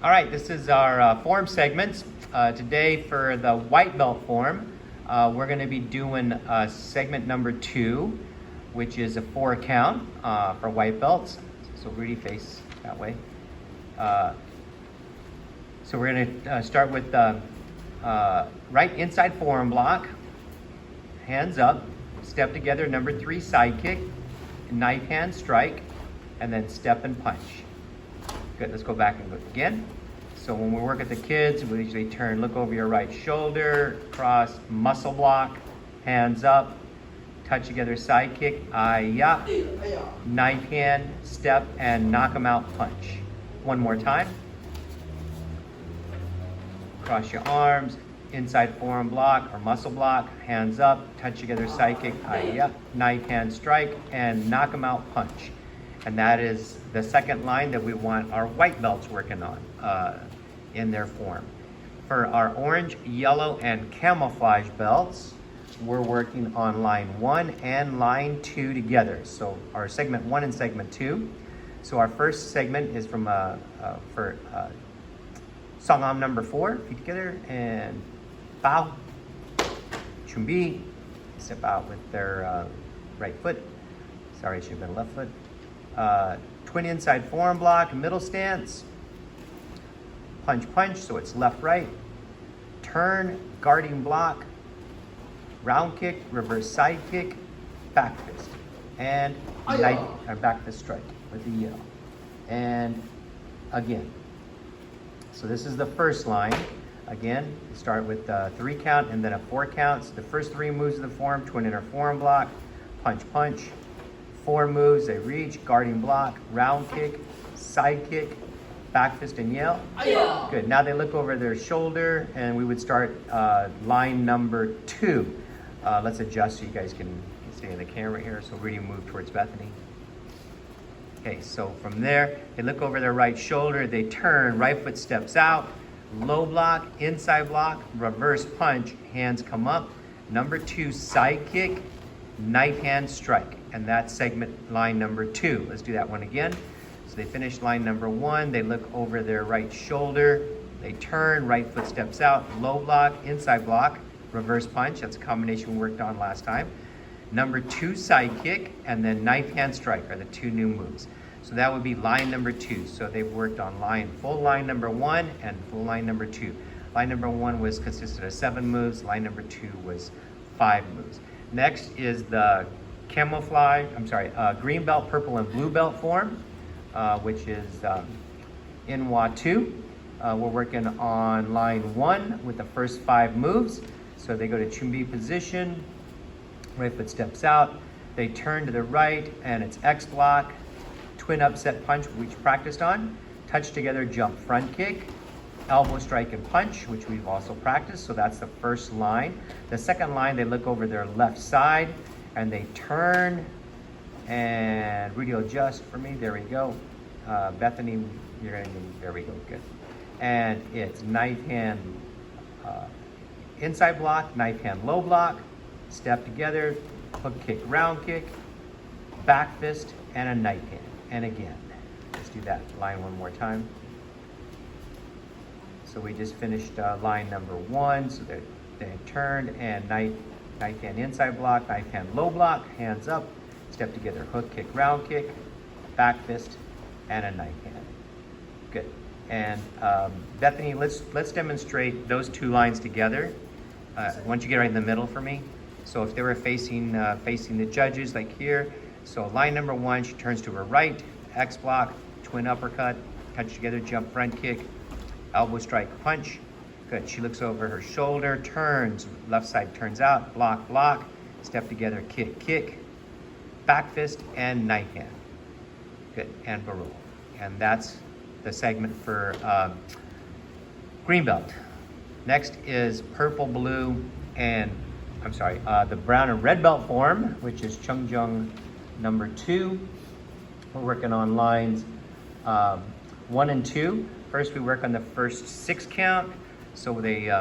All right, this is our form segments. Today for the white belt form, we're going to be doing segment number 2, which is a 4 count for white belts. So Rudy, face that way. So we're going to start with the right inside forearm block, hands up, step together, number 3 side kick, knife hand strike, and then step and punch. Good, let's go back and look again. So when we work with the kids, we usually turn, look over your right shoulder, cross, muscle block, hands up, touch together side kick, ya, knife hand, step, and knock them out punch. One more time. Cross your arms, inside forearm block or muscle block, hands up, touch together side kick, ya, knife hand strike, and knock them out punch. And that is the second line that we want our white belts working on in their form. For our orange, yellow, and camouflage belts, we're working on line 1 and line 2 together. So our segment 1 and segment 2. So our first segment is from for Sangam number 4, feet together, and bow, chumbi, step out with their right foot. Sorry, it should have been left foot. Twin inside forearm block, middle stance, punch, punch, so it's left, right, turn, guarding block, round kick, reverse side kick, back fist, and back fist strike with the yell, and again. So this is the first line. Again, start with a 3 count and then a 4 count. So the first 3 moves of the form, twin inner forearm block, punch, punch. 4 moves, they reach, guarding block, round kick, side kick, back fist and yell. Good, now they look over their shoulder and we would start line number 2. Let's adjust so you guys can stay in the camera here. So really move towards Bethany. Okay, so from there, they look over their right shoulder, they turn, right foot steps out, low block, inside block, reverse punch, hands come up. Number 2, side kick, knife hand strike. And that's segment line number 2. Let's do that one again. So they finish line number 1, they look over their right shoulder, they turn, right foot steps out, low block, inside block, reverse punch. That's a combination we worked on last time. Number 2, side kick, and then knife hand strike are the 2 new moves. So that would be line number 2. So they've worked on full line number 1 and full line number 2. Line number 1 consisted of 7 moves. Line number 2 was 5 moves. Next is the green belt, purple, and blue belt form, which is Inwa 2. We're working on line 1 with the first 5 moves. So they go to chumbi position, right foot steps out, they turn to the right, and it's X block, twin upset punch, which we practiced on, touch together jump front kick, elbow strike and punch, which we've also practiced. So that's the first line. The second line, they look over their left side and they turn, and Rudy will adjust for me. There we go. Bethany, you're gonna need, there we go, good. And it's knife hand inside block, knife hand low block, step together, hook kick, round kick, back fist, and a knife hand. And again, let's do that line one more time. So we just finished line number 1. So they turned and knife hand inside block, knife hand low block, hands up, step together, hook kick, round kick, back fist, and a knife hand. Good. And Bethany, let's demonstrate those 2 lines together. Once you get right in the middle for me. So if they were facing the judges, like here. So line number 1, she turns to her right, X block, twin uppercut, touch together, jump front kick, elbow strike, punch. Good. She looks over her shoulder, turns, left side turns out, block, block, step together, kick, kick, back fist, and knife hand. Good. And barul. And that's the segment for green belt. Next is purple, blue, and the brown and red belt form, which is Chungjung number 2. We're working on lines 1 and 2. First, we work on the first 6 count. So they,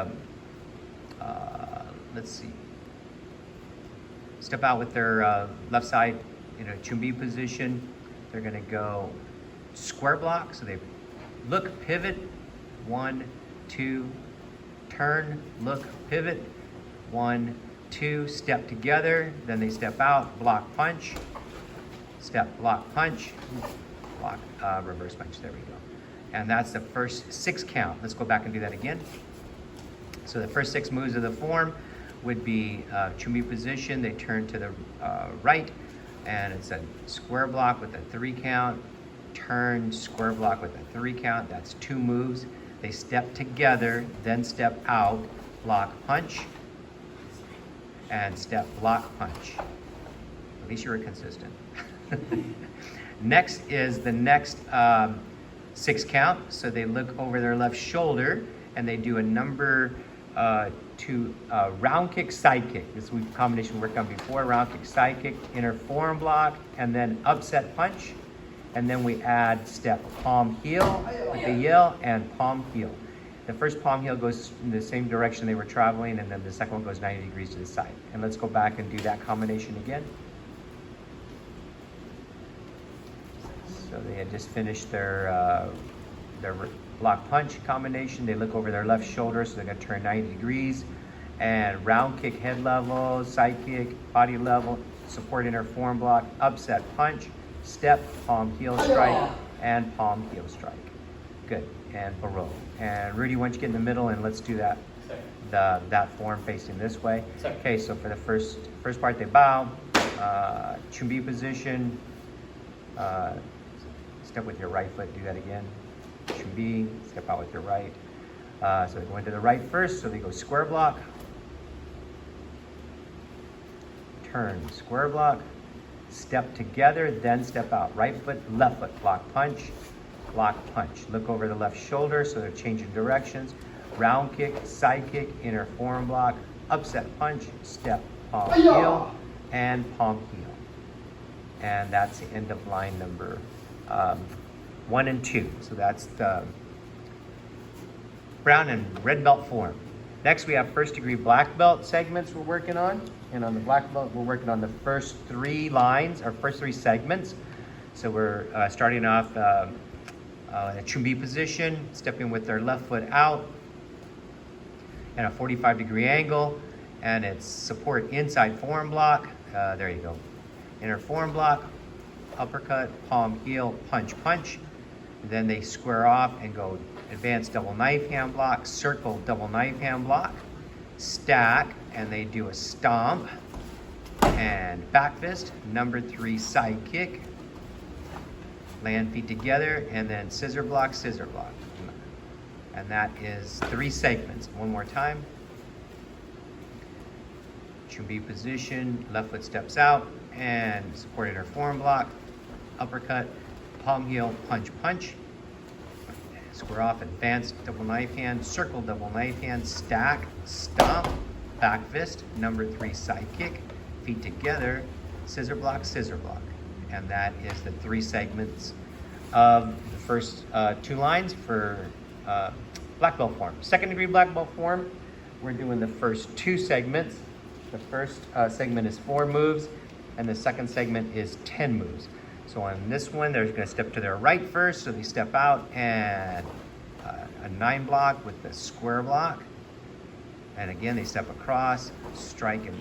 let's see, step out with their left side in a chumbi position. They're gonna go square block. So they look, pivot, 1, 2, turn, look, pivot. 1, 2, step together, then they step out, block, punch, step, block, punch, block, reverse punch, there we go. And that's the first 6 count. Let's go back and do that again. So the first 6 moves of the form would be chumbi position, they turn to the right, and it's a square block with a 3 count, turn, square block with a 3 count, that's 2 moves. They step together, then step out, block, punch, and step, block, punch. At least you were consistent. Next is the next 6 count. So they look over their left shoulder and they do a number 2 round kick, side kick. This we've combination we worked on before. Round kick, side kick, inner forearm block, and then upset punch. And then we add step palm heel with the yell and palm heel. The first palm heel goes in the same direction they were traveling, and then the second one goes 90 degrees to the side. And let's go back and do that combination again. So they had just finished their block punch combination. They look over their left shoulder, so they're gonna turn 90 degrees. And round kick, head level, side kick, body level, support inner forearm block, upset punch, step, palm heel strike, and palm heel strike. Good, and barreau. And Rudy, why don't you get in the middle and let's do that. That form facing this way. Okay, so for the first part, they bow, chumbi position, step with your right foot, do that again. Chumbi, step out with your right. So they go into the right first, so they go square block, turn, square block, step together, then step out. Right foot, left foot, block, punch, block, punch. Look over the left shoulder, so they're changing directions. Round kick, side kick, inner forearm block, upset punch, step, palm heel, and palm heel. And that's the end of line number 1 and 2. So that's the brown and red belt form. Next, we have first degree black belt segments we're working on. And on the black belt, we're working on the first 3 lines, or first 3 segments. So we're starting off a chumbi position, stepping with their left foot out and a 45-degree angle. And it's support inside forearm block. There you go. Inner forearm block, uppercut, palm heel, punch, punch. And then they square off and go advanced double knife hand block, circle double knife hand block, stack, and they do a stomp and back fist, number 3 side kick, land feet together, and then scissor block, scissor block. And that is 3 segments. One more time. Chumbi position, left foot steps out and support inner forearm block, uppercut, palm heel, punch, punch. Square off, advanced double knife hand, circle double knife hand, stack, stomp, back fist, number 3 side kick, feet together, scissor block, scissor block. And that is the 3 segments of the first 2 lines for black belt form. Second degree black belt form, we're doing the first 2 segments. The first segment is 4 moves, and the second segment is 10 moves. So on this one, they're going to step to their right first, so they step out and a 9 block with the square block. And again, they step across, strike and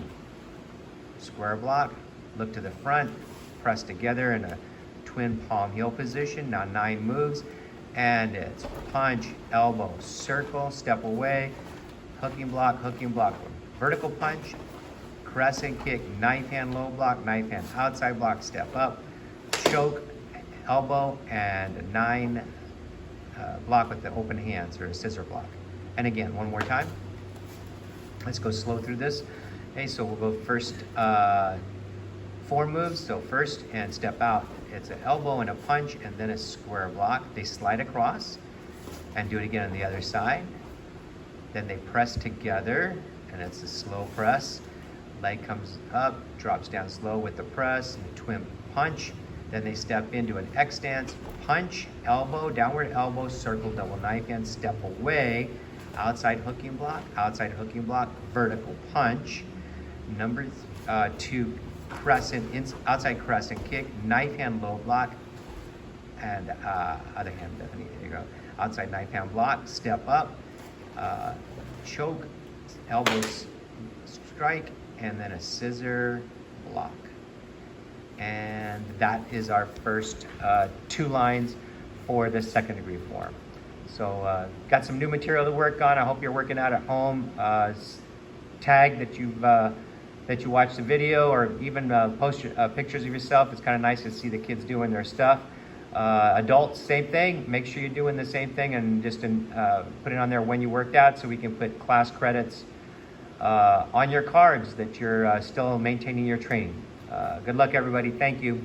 square block, look to the front, press together in a twin palm heel position. Now 9 moves, and it's punch, elbow, circle, step away, hooking block, vertical punch, crescent kick, knife hand low block, knife hand outside block, step up, choke, elbow, and a 9 block with the open hands, or a scissor block. And again, one more time. Let's go slow through this. Okay, so we'll go first 4 moves. So first and step out, it's an elbow and a punch, and then a square block. They slide across and do it again on the other side. Then they press together, and it's a slow press. Leg comes up, drops down slow with the press, and a twin punch. Then they step into an X stance, punch, elbow, downward elbow, circle, double knife hand, step away, outside hooking block, vertical punch. Number 2, crescent, outside crescent kick, knife hand low block, and other hand, Bethany, there you go. outside knife hand block, step up, choke, elbow strike, and then a scissor block. And that is our first 2 lines for the second degree form. So got some new material to work on. I hope you're working out at home. Tag that you watched the video, or even post pictures of yourself. It's kind of nice to see the kids doing their stuff. Adults, same thing. Make sure you're doing the same thing, and just put it on there when you worked out, so we can put class credits on your cards that you're still maintaining your training. Good luck, everybody. Thank you.